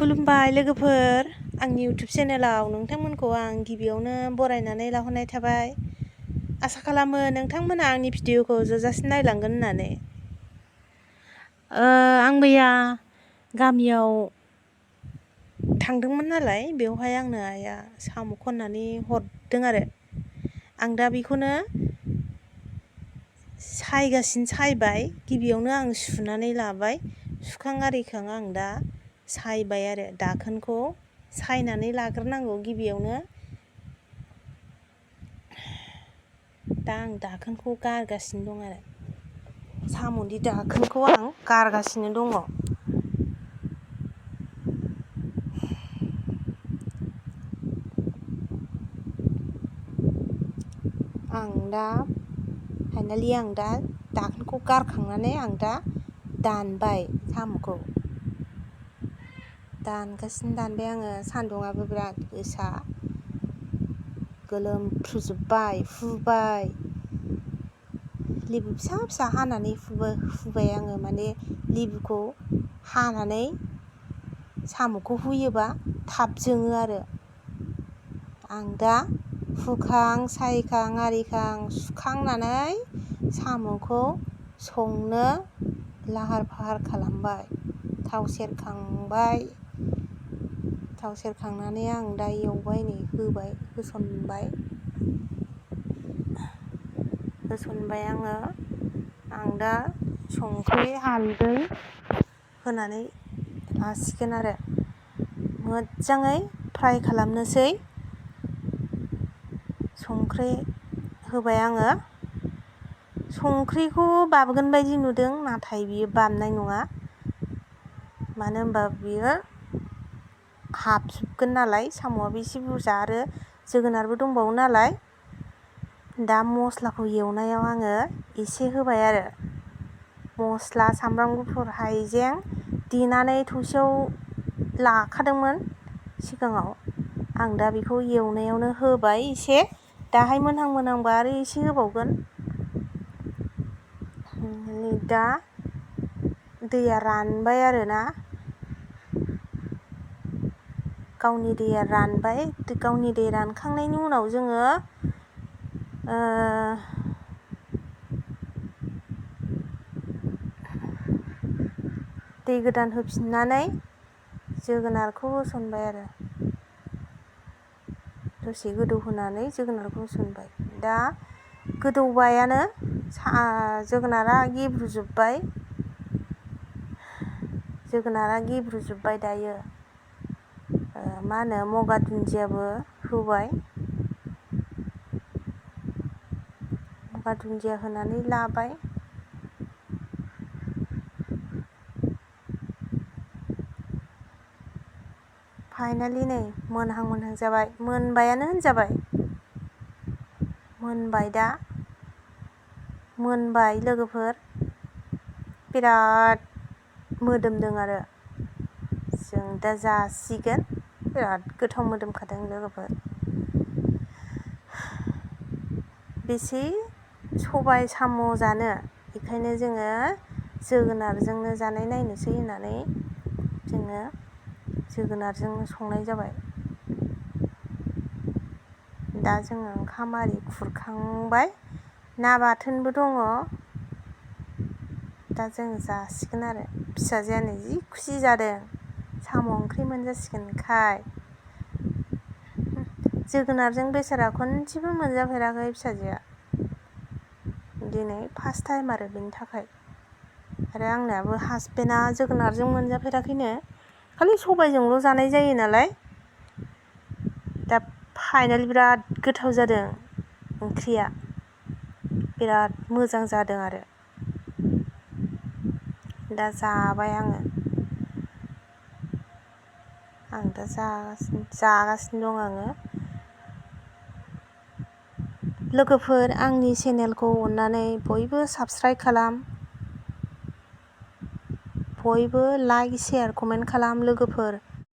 खुलुमबाय लोगोफोर, आंनि इउटुब चेनेलाव नोंथांमोनखौ आं गिबियावनो बरायनानै लाहरनाय थाबाय। आसा खालामो नोंथांमोना आंनि भिडिअखौ जोबजासिम नायलांगोन होननानै। आं मैया गामियाव थांदोंमोन नालाय, बेवहाय आंनो आइया साम' खननानै हरदों आरो आं दा बेखौनो सायबाय। गिबियावनो आं सुनानै लाबाय, सुखां आरिखां आं दा सायबाय आरो दाखोनखौ सायनानै लाग्रोनांगौ गिबियावनो। दा आं दाखोनखौ गारगासिनो दं आरो साम'नि दाखोनखौ आं गारगासिनो दङ। फाइनालि आं दा दाखोनखौ गारखांनानै आं दा दानबाय साम'खौ। दानबाय आङो। सान्दुंआबो बिराद गोसा, गोलोमफ्रुजोब्बाय, हुबाय। लेबु फिसा फिसा हानानै हुबाय आङो, माने लेबुखौ हानानै साम'खौ हुयोबा थाब जोङो आरो। आं दा हुखां सायखां आरिखां सुखांनानै साम'खौ संनो लाहार फाहार खालामबाय। थाव सेरखांबाय, थाव सेरखांनानै आं दा एवबाय, होसनबाय आङो। आं दा संख्रि हालदै होनानै लासिगोन आरो मोजाङै फ्राय खालामनोसै। संख्रि होबाय आङो। संख्रिखौ बाबगोन बायदि नुदों, नाथाय बियो बाबनाय नङा। मानो होनबा बियो हाबजोबगोन नालाय, साम'आबो एसे बुरजा आरो जोगोनारबो दंबावो नालाय। दा मस्लाखौ एवनायाव आङो एसे होबाय आरो मस्ला, सामब्राम गुफुर, हाइजें देनानै थौसियाव लाखादोंमोन सिगाङाव। आं दा बेखौ एवनायावनो होबाय एसे। दाहाय मोनहांबा आरो एसे होबावगोन। दा दैया रानबाय आरोना, गावनि दैया रानबाय। गावनि दै रानखांनायनि उनाव जोङो दै गोदान होफिननानै जोगोनारखौ होसनबाय आरो दसे गोदौ होनानै जोगोनारखौ होसनबाय। दा गोदौबायानो, जोगोनारा गेब्रुजोब्बाय दायो। मगा दुन्दियाबो होबाय। मगा दुन्दिया होनानै लाबाय। फाइनालि नै मोनहां जाबाय, मोनबायानो होनजाबाय। मोनबाय लोगोफोर, बिराद मोदोमदों आरो जों दा जासिगोन। बिराद गोथाव मोदोमखादों लोगोफोर। बेसे सबाय साम' जानो, बेखायनो जोङो जोगोनारजोंनो जानाय नायनोसै होननानै जोङो जोगोनारजोंनो संनाय जाबाय। दा जोङो ओंखाम आरि खुरखांबाय, ना बाथोनबो दङ। दा जों जासिगोन आरो फिसाजोआनो जि खुसि जादों साम' ओंख्रि मोनजासिगोनखाय। जोगोनारजों बेसारा खनसेबो मोनजाफेराखै फिसाजोआ, दिनै फार्स्ट टाइम आरो बेनि थाखाय। आरो आंनियाबो हासबेन्डआ जोगोनारजों मोनजाफेराखैनो, खालि सबायजोंल' जानाय जायो नालाय। दा फाइनालि बिराद गोथाव जादों ओंख्रिया, बिराद मोजां जादों आरो। दा जाबाय आङो। आं दा जागासिनो दं आङो। लोगोफोर, आंनि चेनेलखौ अननानै बयबो साबस्क्राइब खालाम, बयबो लाइक, शेयार, कमेन्ट खालाम लोगोफोर।